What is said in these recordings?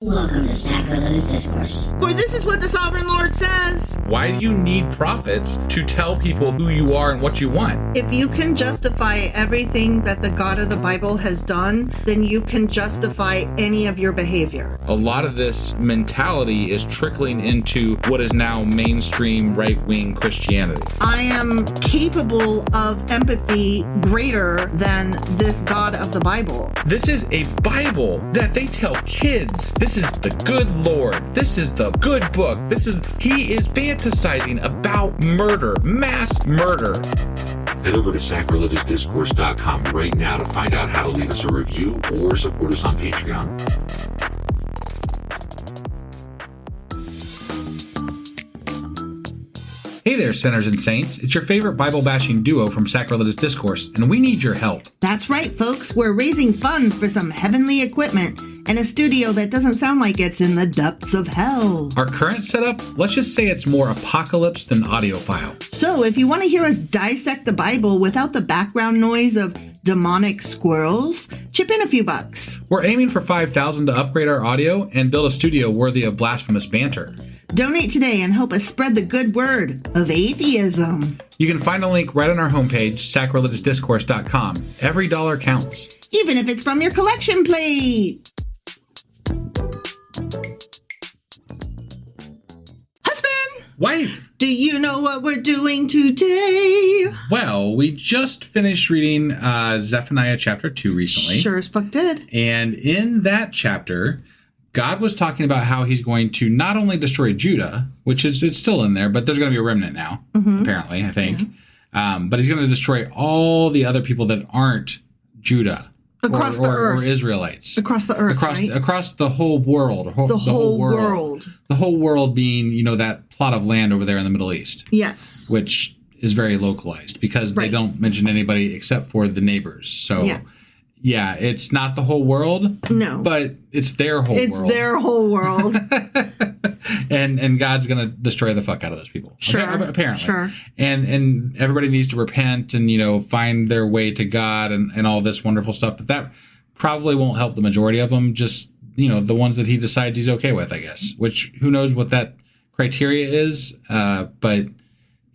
Welcome to Sacrilegious Discourse. For this is what the Sovereign Lord says. Why do you need prophets to tell people who you are and what you want? If you can justify everything that the God of the Bible has done, then you can justify any of your behavior. A lot of this mentality is trickling into what is now mainstream right-wing Christianity. I am capable of empathy greater than this God of the Bible. This is a Bible that they tell kids. This is the good Lord. This is the good book. He is fantasizing about murder, mass murder. Head over to sacrilegiousdiscourse.com right now to find out how to leave us a review or support us on Patreon. Hey there, sinners and saints. It's your favorite Bible-bashing duo from Sacrilegious Discourse, and we need your help. That's right, folks. We're raising funds for some heavenly equipment and a studio that doesn't sound like it's in the depths of hell. Our current setup, let's just say it's more apocalypse than audiophile. So if you want to hear us dissect the Bible without the background noise of demonic squirrels, chip in a few bucks. We're aiming for $5,000 to upgrade our audio and build a studio worthy of blasphemous banter. Donate today and help us spread the good word of atheism. You can find a link right on our homepage, sacrilegiousdiscourse.com. Every dollar counts. Even if it's from your collection plate. Husband! Wife! Do you know what we're doing today? Well, we just finished reading Zephaniah Chapter 2 recently. Sure as fuck did. And in that chapter, God was talking about how he's going to not only destroy Judah, which it's still in there, but there's going to be a remnant now, apparently, I think. Yeah. But he's going to destroy all the other people that aren't Judah. Across the earth. Or Israelites. Across the earth, right? Across the whole world. The whole world. The whole world being, that plot of land over there in the Middle East. Yes. Which is very localized because they don't mention anybody except for the neighbors. So, yeah, it's not the whole world. No. But it's their whole world. It's their whole world. and God's going to destroy the fuck out of those people. Sure. Okay? Apparently. Sure. And everybody needs to repent and, find their way to God and all this wonderful stuff. But that probably won't help the majority of them. Just, the ones that he decides he's okay with, I guess. Which, who knows what that criteria is. But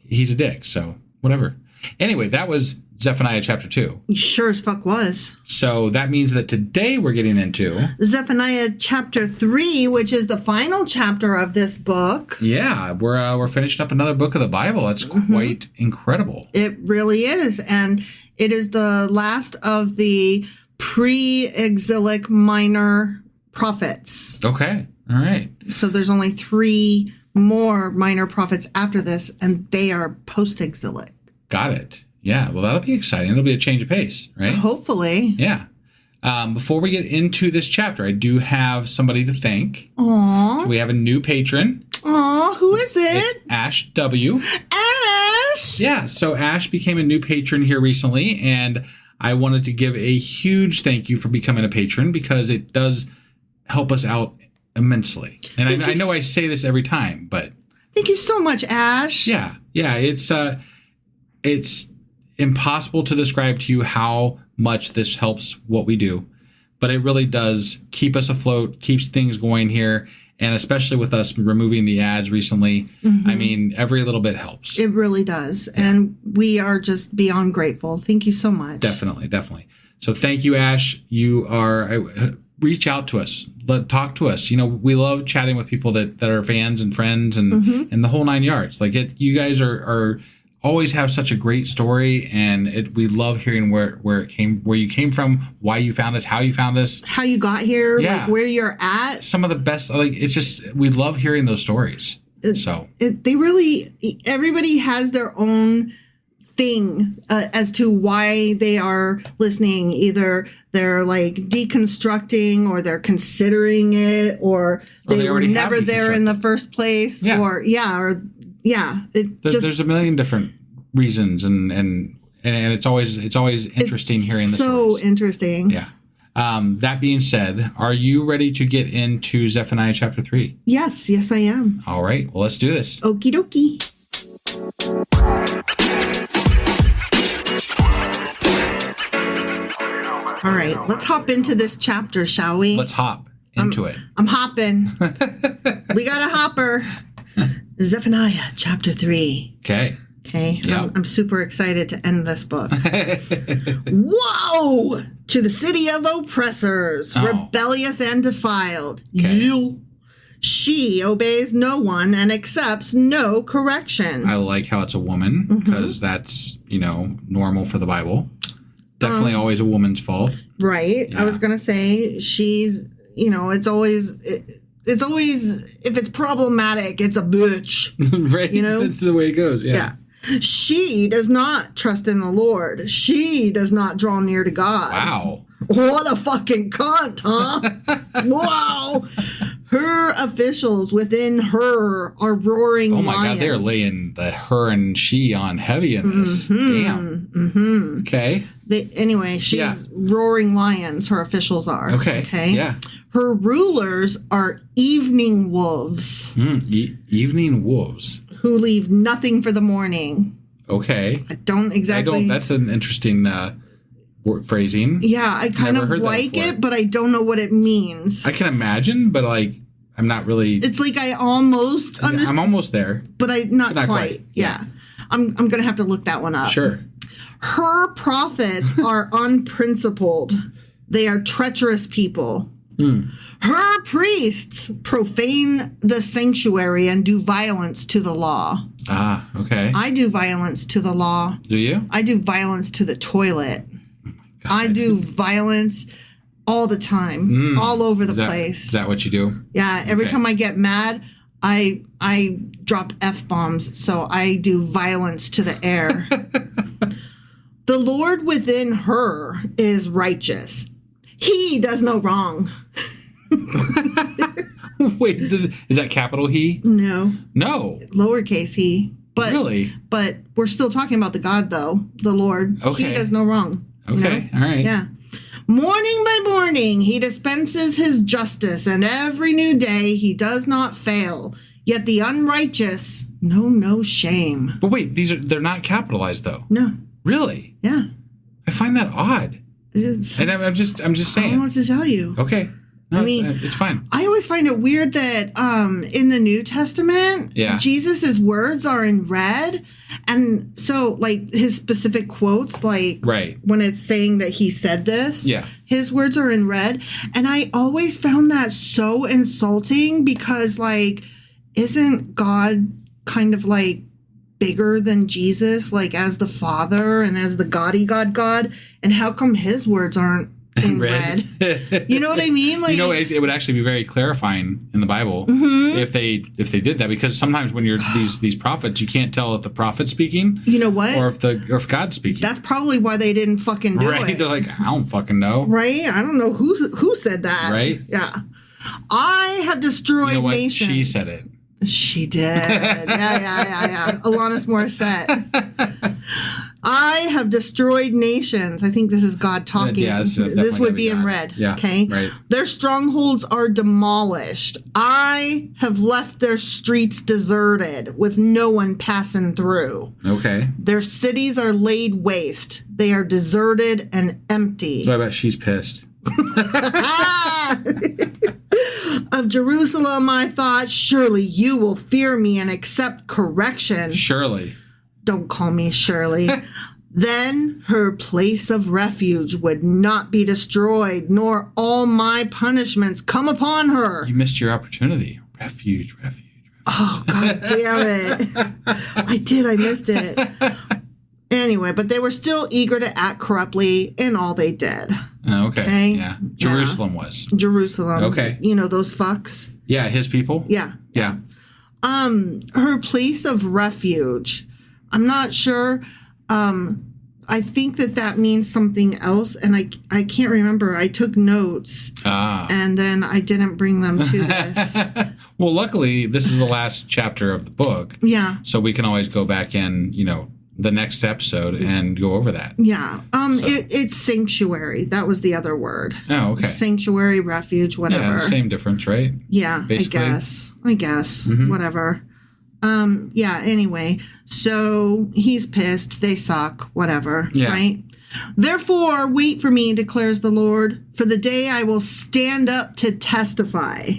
he's a dick. So, whatever. Anyway, that was Zephaniah Chapter 2. Sure as fuck was. So that means that today we're getting into Zephaniah Chapter 3, which is the final chapter of this book. Yeah, we're finishing up another book of the Bible. That's quite incredible. It really is. And it is the last of the pre-exilic minor prophets. Okay. All right. So there's only 3 more minor prophets after this, and they are post-exilic. Got it. Yeah, well, that'll be exciting. It'll be a change of pace, right? Hopefully. Yeah. Before we get into this chapter, I do have somebody to thank. Aww. So we have a new patron. Aww, who is it? It's Ash W. Ash! Yeah, so Ash became a new patron here recently, and I wanted to give a huge thank you for becoming a patron because it does help us out immensely. And I know I say this every time, but... Thank you so much, Ash. Yeah, it's impossible to describe to you how much this helps what we do, but it really does keep us afloat, keeps things going here, and especially with us removing the ads recently, I mean, every little bit helps. It really does, and we are just beyond grateful. Thank you so much. Definitely. So thank you, Ash. Reach out to us, talk to us. We love chatting with people that are fans and friends and the whole 9 yards. You guys are always have such a great story, and we love hearing where you came from, why you found us, how you found us, how you got here, where you're at. Some of the best, it's just, we love hearing those stories. Everybody has their own thing as to why they are listening. Either they're deconstructing, or they're considering it, or they were never there in the first place, there's a million different reasons, and it's always interesting hearing the stories. So interesting. Yeah. That being said, are you ready to get into Zephaniah Chapter 3? Yes, I am. All right, well, let's do this. Okie dokie. All right, let's hop into this chapter, shall we? Let's hop. into it. I'm hopping. We got a hopper. Zephaniah Chapter 3. Okay. Okay. Yep. I'm super excited to end this book. Woe to the city of oppressors, rebellious and defiled. Okay. She obeys no one and accepts no correction. I like how it's a woman because that's, normal for the Bible. Definitely always a woman's fault. Right. Yeah. I was going to say she's, it's always, if it's problematic, it's a bitch. Right. That's the way it goes. Yeah. She does not trust in the Lord. She does not draw near to God. Wow. What a fucking cunt, huh? Wow. Her officials within her are roaring lions. Oh my God, they're laying the her and she on heavy in this. Damn. Mm-hmm. Okay. Anyway, she's roaring lions, her officials are. Okay. Yeah. Her rulers are evening wolves. Evening wolves. Who leave nothing for the morning. Okay. That's an interesting phrasing. Yeah, I kind of like it, but I don't know what it means. I can imagine, but I'm not really. It's like I almost understand. I'm almost there, but not quite. Yeah. I'm gonna have to look that one up. Sure. Her prophets are unprincipled. They are treacherous people. Her priests profane the sanctuary and do violence to the law. Ah, okay. I do violence to the law. Do you? I do violence to the toilet. God. I do violence all the time, all over the place. Is that what you do? Yeah. Every time I get mad, I drop F-bombs. So I do violence to the air. The Lord within her is righteous. He does no wrong. Wait, is that capital he? No. Lowercase he. But, really? But we're still talking about the God, though. The Lord. Okay. He does no wrong. Okay. All right. Yeah. Morning by morning, he dispenses his justice, and every new day he does not fail. Yet the unrighteous know no shame. But wait, they're not capitalized, though. No. Really? Yeah. I find that odd. And I'm just saying. I don't know what to tell you. Okay. No, it's fine. I always find it weird that in the New Testament, Jesus' words are in red. And so, like, his specific quotes, like, when it's saying that he said this, his words are in red. And I always found that so insulting because, like, isn't God kind of, like, bigger than Jesus, like, as the Father and as the God? And how come his words aren't in red? You know what I mean? Like, it would actually be very clarifying in the Bible if they did that, because sometimes when you're these prophets, you can't tell if the prophet's speaking, you know what, or if God's speaking. That's probably why they didn't fucking do it. They're like, I don't fucking know. Right? I don't know who said that. Right? Yeah. I have destroyed nations. She said it. She did. Yeah. Alanis Morissette. I have destroyed nations. I think this is God talking. Yeah, this would be in red. Yeah, okay. Right. Their strongholds are demolished. I have left their streets deserted with no one passing through. Okay. Their cities are laid waste. They are deserted and empty. I bet she's pissed. Of Jerusalem, I thought, surely you will fear me and accept correction. Surely. Don't call me Shirley. Then her place of refuge would not be destroyed, nor all my punishments come upon her. You missed your opportunity. Refuge. Oh, God damn it. I missed it. Anyway, but they were still eager to act corruptly in all they did. Okay. Yeah. Jerusalem was. Jerusalem. Okay. You know, those fucks. Yeah, his people? Yeah. Her place of refuge. I'm not sure. I think that means something else, and I can't remember. I took notes, and then I didn't bring them to this. Well, luckily, this is the last chapter of the book. Yeah. So we can always go back in, the next episode and go over that. Yeah. It's sanctuary. That was the other word. Oh, okay. Sanctuary, refuge, whatever. Yeah, same difference, right? Yeah, basically. I guess. Mm-hmm. Whatever. Yeah, anyway. So he's pissed. They suck. Whatever. Yeah. Right? Therefore, wait for me, declares the Lord, for the day I will stand up to testify.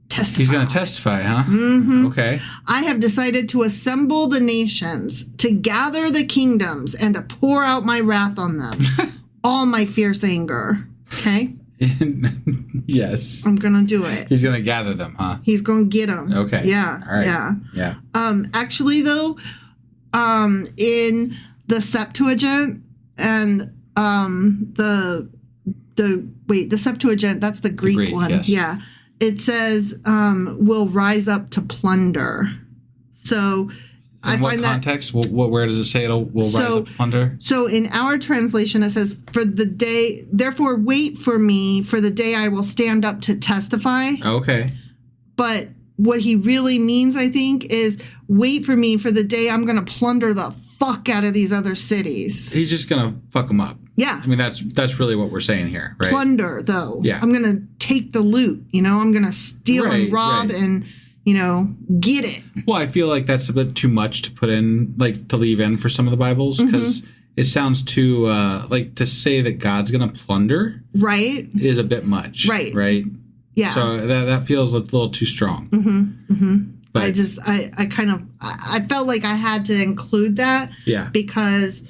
He's going to testify, huh? Mm-hmm. Okay. I have decided to assemble the nations, to gather the kingdoms, and to pour out my wrath on them. All my fierce anger. Okay? Yes. I'm going to do it. He's going to gather them, huh? He's going to get them. Okay. Yeah. All right. Yeah. Yeah. Actually, though, in the Septuagint and the Septuagint, that's the Greek one. Yes. Yeah. It says, will rise up to plunder. So in what context? Where does it say will rise up to plunder? So in our translation, it says, therefore wait for me for the day I will stand up to testify. Okay. But what he really means, I think, is wait for me for the day I'm going to plunder the fuck out of these other cities. He's just going to fuck them up. Yeah. I mean, that's really what we're saying here, right? Plunder, though. Yeah. I'm going to take the loot, I'm going to steal and rob and, get it. Well, I feel like that's a bit too much to put in, like, to leave in for some of the Bibles, because it sounds too, like, to say that God's going to plunder. Right. Is a bit much. Right. Right? Yeah. So that feels a little too strong. But I felt like I had to include that. Yeah. Because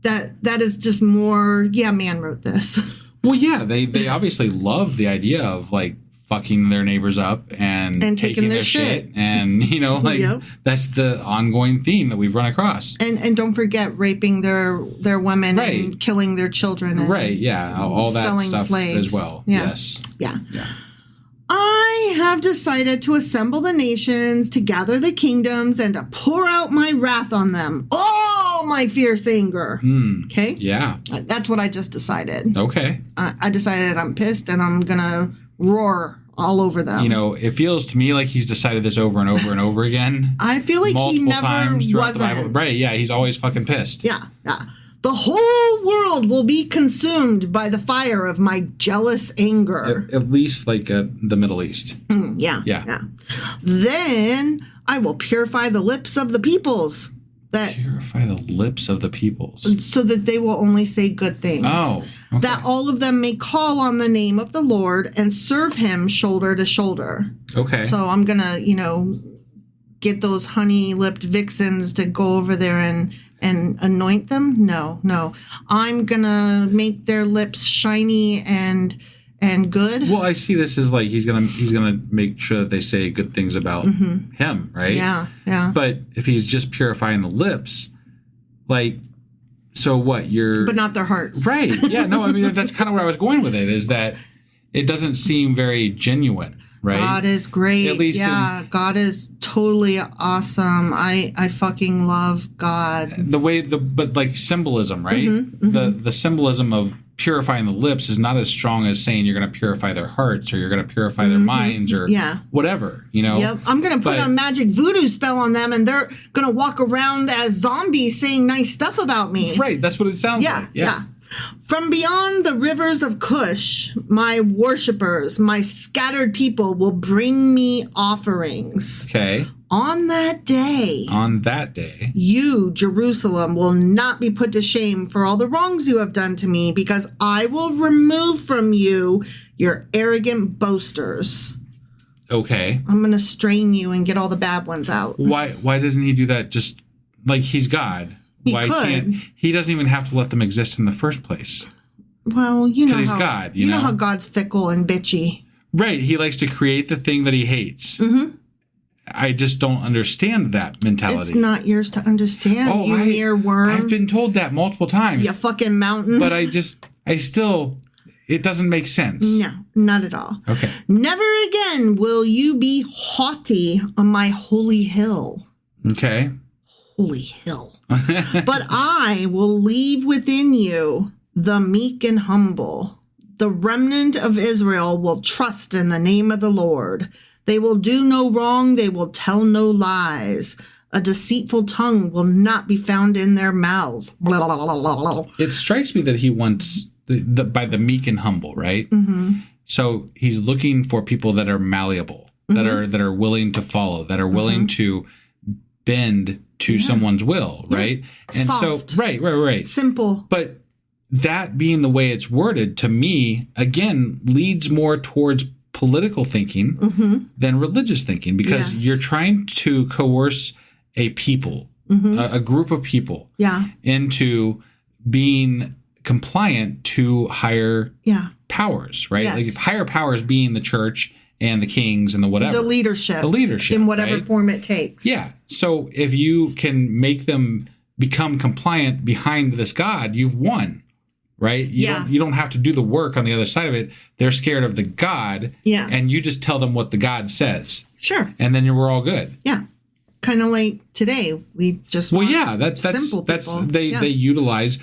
that is just more, man wrote this. Well, yeah, they obviously love the idea of, like, fucking their neighbors up and taking their shit. And, that's the ongoing theme that we've run across. And don't forget raping their women and killing their children. And right, yeah, all that selling stuff slaves as well. Yeah. Yes. Yeah. I have decided to assemble the nations, to gather the kingdoms, and to pour out my wrath on them. All my fierce anger. Okay? Yeah. That's what I just decided. Okay. I decided I'm pissed and I'm going to roar all over them. It feels to me like he's decided this over and over and over again. I feel like he never times throughout wasn't. the Bible. Right, yeah, he's always fucking pissed. Yeah. The whole world will be consumed by the fire of my jealous anger. At least like the Middle East. Yeah. Then I will purify the lips of the peoples. Purify the lips of the peoples. So that they will only say good things. Oh, okay. That all of them may call on the name of the Lord and serve him shoulder to shoulder. Okay. So I'm going to, get those honey-lipped vixens to go over there and anoint them? No. I'm going to make their lips shiny and good. Well, I see this as like he's gonna make sure that they say good things about him, right? Yeah. But if he's just purifying the lips, like, so what? But not their hearts. Right. Yeah. No. I mean, that's kind of where I was going with it. Is that it doesn't seem very genuine, right? God is great. At least God is totally awesome. I fucking love God. But like symbolism, right? The symbolism of purifying the lips is not as strong as saying you're going to purify their hearts or you're going to purify their minds or whatever, Yep. I'm going to put a magic voodoo spell on them and they're going to walk around as zombies saying nice stuff about me. Right. That's what it sounds like. Yeah. From beyond the rivers of Cush, my worshipers, my scattered people will bring me offerings. Okay. On that day, you, Jerusalem, will not be put to shame for all the wrongs you have done to me, because I will remove from you your arrogant boasters. Okay. I'm going to strain you and get all the bad ones out. Why doesn't he do that? Just like he's God. He doesn't even have to let them exist in the first place. Well, he's God. You know how God's fickle and bitchy. Right. He likes to create the thing that he hates. Mm-hmm. I just don't understand that mentality. It's not yours to understand, you mere worm. I've been told that multiple times. You fucking mountain. But it doesn't make sense. No, not at all. Okay. Never again will you be haughty on my holy hill. Okay. Holy hill. But I will leave within you the meek and humble. The remnant of Israel will trust in the name of the Lord. They will do no wrong. They will tell no lies. A deceitful tongue will not be found in their mouths. Blah, blah, blah, blah, blah. It strikes me that he wants by the meek and humble, right? Mm-hmm. So he's looking for people that are malleable, that are willing to follow, that are willing to bend to someone's will, right? And soft. so right. Simple. But that being the way it's worded, to me, again, leads more towards political thinking than religious thinking, because you're trying to coerce a people, a group of people, into being compliant to higher powers, right? Yes. Like if higher powers being the church and the kings and the whatever. The leadership in whatever right? form it takes. Yeah. So if you can make them become compliant behind this God, you've won. Right? You don't have to do the work on the other side of it. They're scared of the God. Yeah. And you just tell them what the God says. Sure. And then we're all good. Yeah. Kind of like today. We just that's simple that's people. they utilize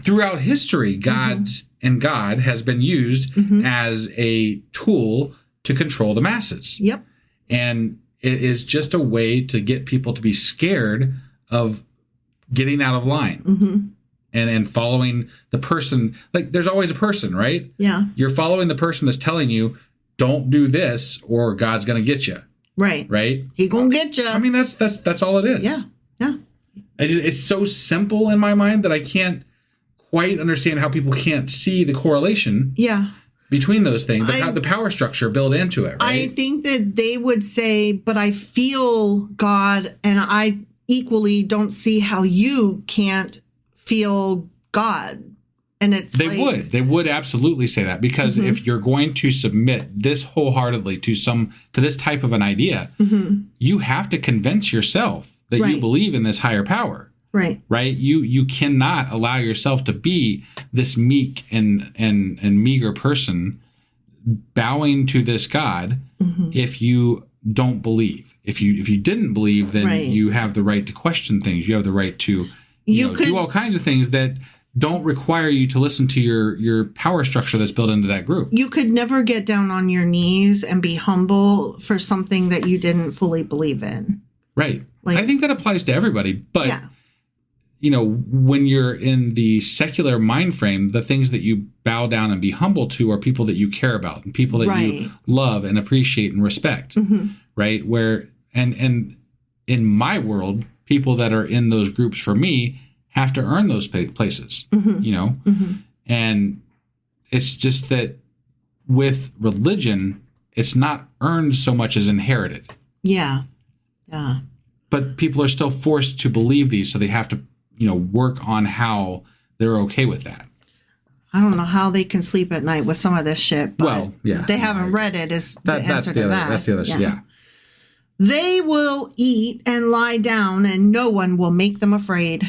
throughout history. God has been used as a tool to control the masses. Yep. And it is just a way to get people to be scared of getting out of line. And following the person. Like, there's always a person, right? Yeah. You're following the person that's telling you, don't do this or God's going to get you. Right. Right? He gonna get you. I mean, that's all it is. Yeah. Yeah. It's so simple in my mind that I can't quite understand how people can't see the correlation between those things, the power structure built into it, right? I think that they would say, but I feel God, and I equally don't see how you can't feel God. And they would absolutely say that, because if you're going to submit this wholeheartedly to this type of an idea, you have to convince yourself that you believe in this higher power. Right. You cannot allow yourself to be this meek and meager person bowing to this God if you don't believe. If you didn't believe, then you have the right to question things. You have the right to do all kinds of things that don't require you to listen to your power structure that's built into that group. You could never get down on your knees and be humble for something that you didn't fully believe in. Right. I think that applies to everybody. But, when you're in the secular mind frame, the things that you bow down and be humble to are people that you care about and people that you love and appreciate and respect. Right. Where, and in my world, people that are in those groups for me have to earn those places, and it's just that with religion, it's not earned so much as inherited. Yeah. But people are still forced to believe these, so they have to, work on how they're okay with that. I don't know how they can sleep at night with some of this shit, but they haven't read it. Is the answer to that? That's the other. Yeah. They will eat and lie down, and no one will make them afraid.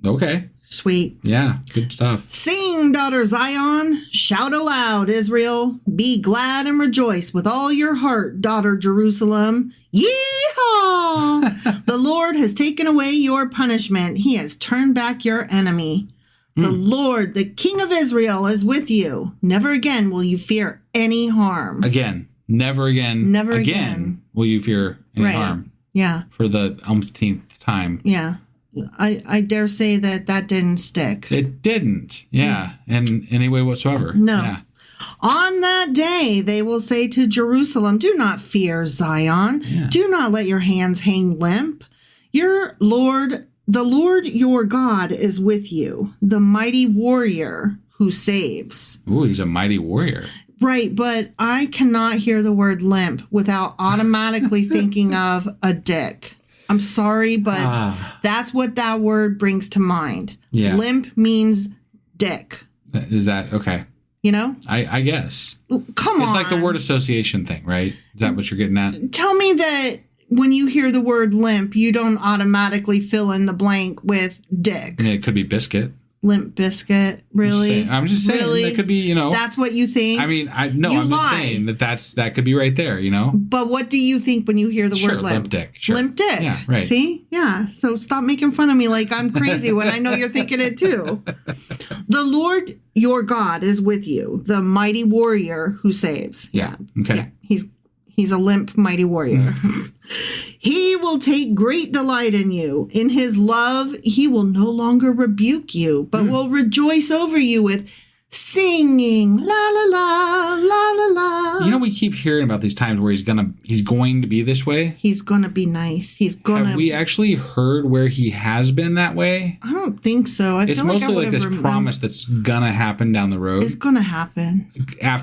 Okay. Sweet. Yeah, good stuff. Sing, daughter Zion. Shout aloud, Israel. Be glad and rejoice with all your heart, daughter Jerusalem. Yeehaw! The Lord has taken away your punishment. He has turned back your enemy. The Lord, the King of Israel, is with you. Never again will you fear any harm. Never again will you fear any harm. Yeah. For the umpteenth time. Yeah. I dare say that didn't stick. It didn't. Yeah. In any way whatsoever. No. Yeah. On that day, they will say to Jerusalem, do not fear, Zion. Yeah. Do not let your hands hang limp. The Lord your God is with you, the mighty warrior who saves. Ooh, he's a mighty warrior. Right, but I cannot hear the word limp without automatically thinking of a dick. I'm sorry, but that's what that word brings to mind. Yeah. Limp means dick. Is that okay? I guess. Come on. It's like the word association thing, right? Is that what you're getting at? Tell me that when you hear the word limp, you don't automatically fill in the blank with dick. I mean, it could be biscuit. Limp biscuit, really? I'm just saying really? That could be, That's what you think? I mean, I'm just saying that could be right there, But what do you think when you hear the word limp? Limp dick. Sure. Limp dick. Yeah, right. See? Yeah. So stop making fun of me like I'm crazy when I know you're thinking it too. The Lord your God is with you, the mighty warrior who saves. Yeah. Okay. Yeah. He's a limp mighty warrior. He will take great delight in you. In his love, he will no longer rebuke you, but will rejoice over you with singing, la la la, la la la. You know, we keep hearing about these times where he's going to be this way. He's gonna be nice. He's gonna. Have we actually heard where he has been that way? I don't think so. It's mostly like this promise that's gonna happen down the road. It's gonna happen.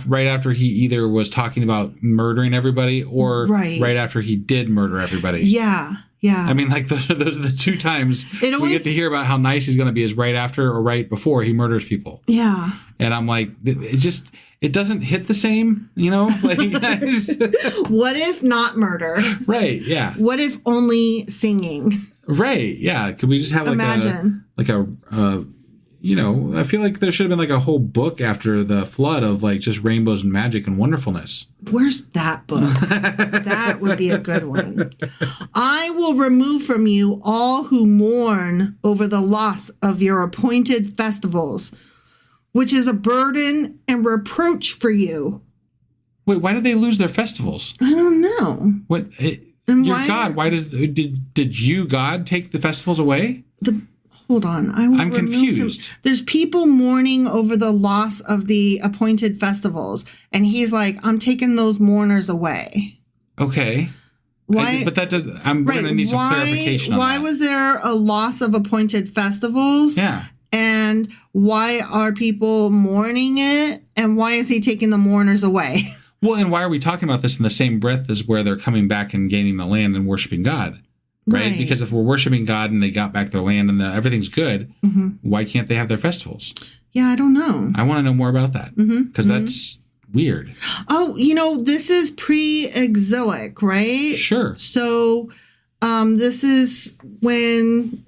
Right after he either was talking about murdering everybody or right after he did murder everybody. Yeah. Yeah. I mean, like, those are the two times we get to hear about how nice he's going to be is right after or right before he murders people. Yeah. And I'm like, it doesn't hit the same, you know? Like, what if not murder? Right, yeah. What if only singing? Right, yeah. Could we just have you know, I feel like there should have been like a whole book after the flood of like just rainbows and magic and wonderfulness. Where's that book? That would be a good one. I will remove from you all who mourn over the loss of your appointed festivals, which is a burden and reproach for you. Wait, why did they lose their festivals? I don't know. What? God, why did you, God, take the festivals away? Hold on. I'm confused. There's people mourning over the loss of the appointed festivals. And he's like, I'm taking those mourners away. Okay. Why? I'm going to need some clarification on that. Why was there a loss of appointed festivals? Yeah. And why are people mourning it? And why is he taking the mourners away? Well, and why are we talking about this in the same breath as where they're coming back and gaining the land and worshiping God? Right? Because if we're worshiping God and they got back their land and everything's good, why can't they have their festivals? Yeah, I don't know. I want to know more about that because that's weird. Oh, you know, this is pre-exilic, right? Sure. So this is when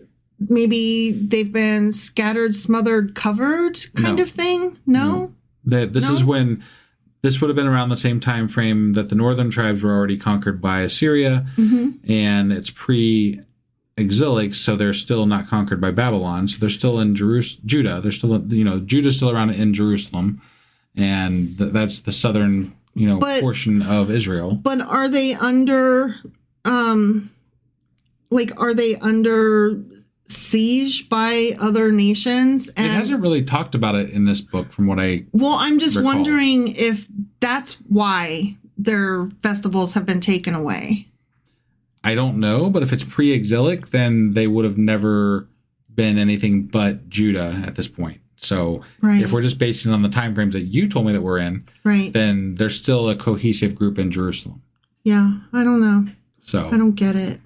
maybe they've been scattered, smothered, covered kind of thing? No? This is when... This would have been around the same time frame that the northern tribes were already conquered by Assyria, and it's pre-exilic, so they're still not conquered by Babylon. So they're still in Judah. They're still, Judah's still around in Jerusalem, and that's the southern, portion of Israel. But are they under, are they under siege by other nations? And it hasn't really talked about it in this book from what I I'm just recall. wondering if that's why their festivals have been taken away. I don't know, but if it's pre-exilic, then they would have never been anything but Judah at this point. So if we're just basing it on the time frames that you told me that we're in, then there's still a cohesive group in Jerusalem. Yeah, I don't know. So I don't get it.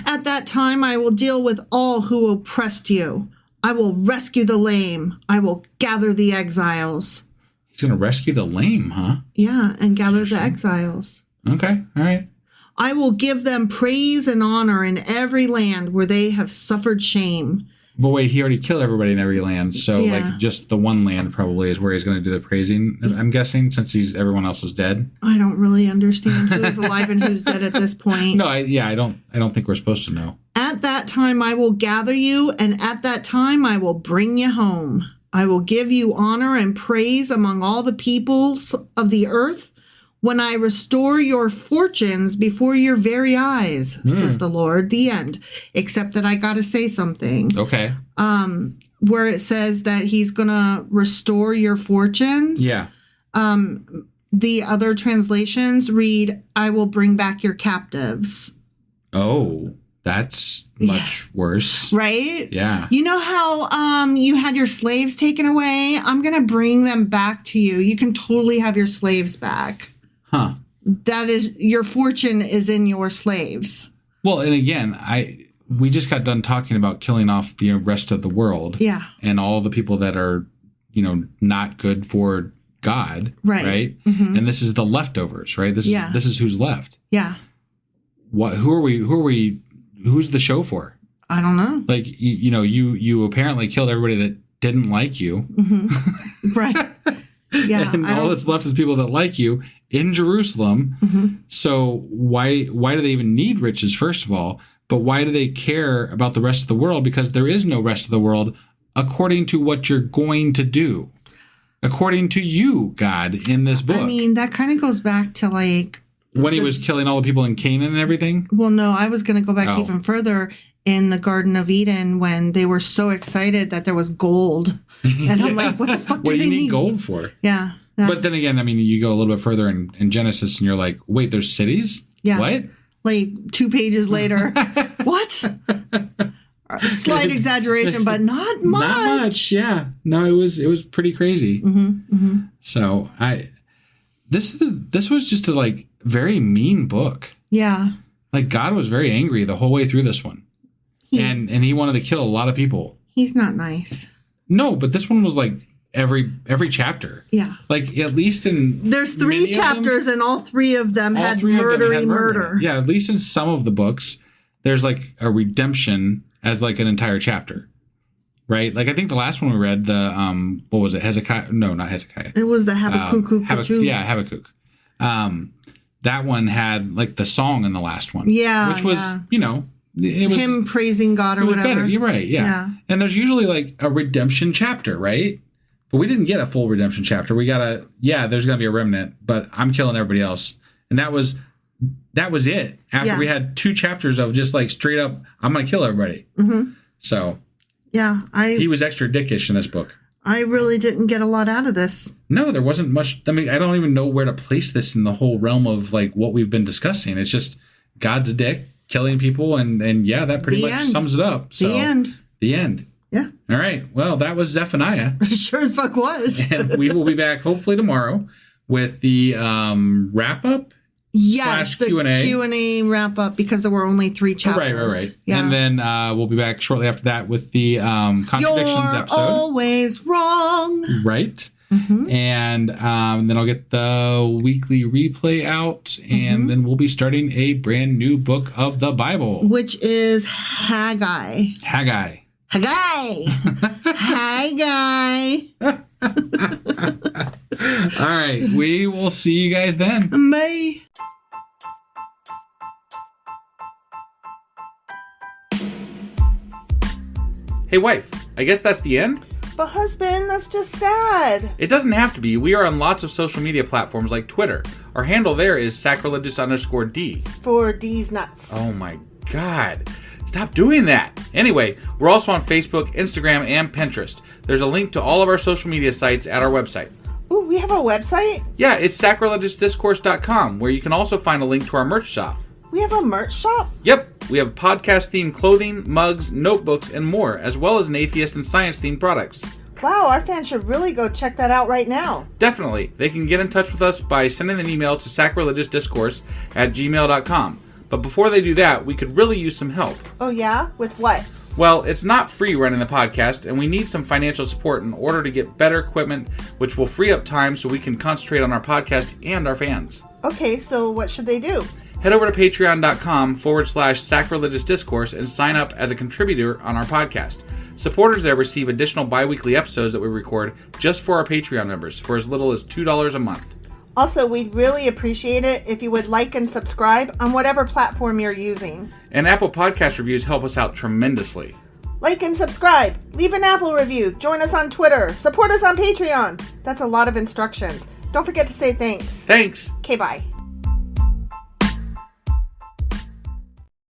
At that time, I will deal with all who oppressed you. I will rescue the lame. I will gather the exiles. He's going to rescue the lame, huh? Yeah, and gather the exiles. Okay, all right. I will give them praise and honor in every land where they have suffered shame. But wait, he already killed everybody in every land, so just the one land probably is where he's going to do the praising, I'm guessing, since everyone else is dead. I don't really understand who's alive and who's dead at this point. No, I don't think we're supposed to know. At that time I will gather you, and at that time I will bring you home. I will give you honor and praise among all the peoples of the earth when I restore your fortunes before your very eyes, says the Lord. The end. Except that I got to say something. Okay. Where it says that he's going to restore your fortunes. Yeah. The other translations read, I will bring back your captives. Oh, that's much worse. Right? Yeah. You know how you had your slaves taken away? I'm going to bring them back to you. You can totally have your slaves back. Huh. That is, your fortune is in your slaves. Well, and again, we just got done talking about killing off the rest of the world. Yeah. And all the people that are, not good for God. Right. And this is the leftovers, right? This is who's left. Yeah. Who are we? Who's the show for? I don't know. Like, you apparently killed everybody that didn't like you. Right. Yeah. And all that's left is people that like you in Jerusalem. So why do they even need riches, first of all? But why do they care about the rest of the world? Because there is no rest of the world according to what you're going to do. According to you, God, in this book. I mean, that kind of goes back to like... When he was killing all the people in Canaan and everything? Well, no, I was going to go back even further. in the Garden of Eden when they were so excited that there was gold. And I'm like, what the fuck do What do they you need? need gold for? Yeah. Yeah. But then again, I mean, you go a little bit further in Genesis and you're like, wait, there's cities? Yeah. What? Like 2 pages later. What? Slight exaggeration, but not much. Not much, yeah. No, it was pretty crazy. So this was just a like very mean book. Yeah. Like God was very angry the whole way through this one. And he wanted to kill a lot of people. He's not nice. No, but this one was like every chapter. Yeah. Like at least in there's 3 chapters and all 3 of them had murder. Yeah, at least in some of the books there's like a redemption as like an entire chapter. Right? Like I think the last one we read, the what was it? Hezekiah? No, not Hezekiah. It was the Habakkuk. Habakkuk. That one had like the song in the last one. Yeah. Which was, it was him praising God or whatever. Better. You're right, yeah. And there's usually like a redemption chapter, right? But we didn't get a full redemption chapter. We got there's going to be a remnant, but I'm killing everybody else. And that was it. After we had 2 chapters of just like straight up, I'm going to kill everybody. So yeah, he was extra dickish in this book. I really didn't get a lot out of this. No, there wasn't much. I mean, I don't even know where to place this in the whole realm of like what we've been discussing. It's just God's a dick, killing people, and yeah, that pretty much sums it up. So, the end. Yeah. All right. Well, that was Zephaniah. Sure as fuck was. And we will be back hopefully tomorrow with the wrap up. Yes, the Q&A. Q&A wrap up because there were only 3 chapters. Right. Yeah. And then we'll be back shortly after that with the contradictions episode. You're always wrong. Right. And then I'll get the weekly replay out, and then we'll be starting a brand new book of the Bible, which is Haggai. Haggai. All right. We will see you guys then. Bye. Hey, wife. I guess that's the end? But husband, that's just sad. It doesn't have to be. We are on lots of social media platforms like Twitter. Our handle there is sacrilegious_D. For D's nuts. Oh my God. Stop doing that. Anyway, we're also on Facebook, Instagram, and Pinterest. There's a link to all of our social media sites at our website. Ooh, we have a website? Yeah, it's sacrilegiousdiscourse.com, where you can also find a link to our merch shop. We have a merch shop? Yep, we have podcast-themed clothing, mugs, notebooks, and more, as well as an atheist and science-themed products. Wow, our fans should really go check that out right now. Definitely. They can get in touch with us by sending an email to sacrilegiousdiscourse@gmail.com. But before they do that, we could really use some help. Oh yeah? With what? Well, it's not free running the podcast, and we need some financial support in order to get better equipment, which will free up time so we can concentrate on our podcast and our fans. Okay, so what should they do? Head over to patreon.com/sacrilegious discourse and sign up as a contributor on our podcast. Supporters there receive additional bi-weekly episodes that we record just for our Patreon members for as little as $2 a month. Also, we'd really appreciate it if you would like and subscribe on whatever platform you're using. And Apple Podcast reviews help us out tremendously. Like and subscribe. Leave an Apple review. Join us on Twitter. Support us on Patreon. That's a lot of instructions. Don't forget to say thanks. Thanks. Okay, bye.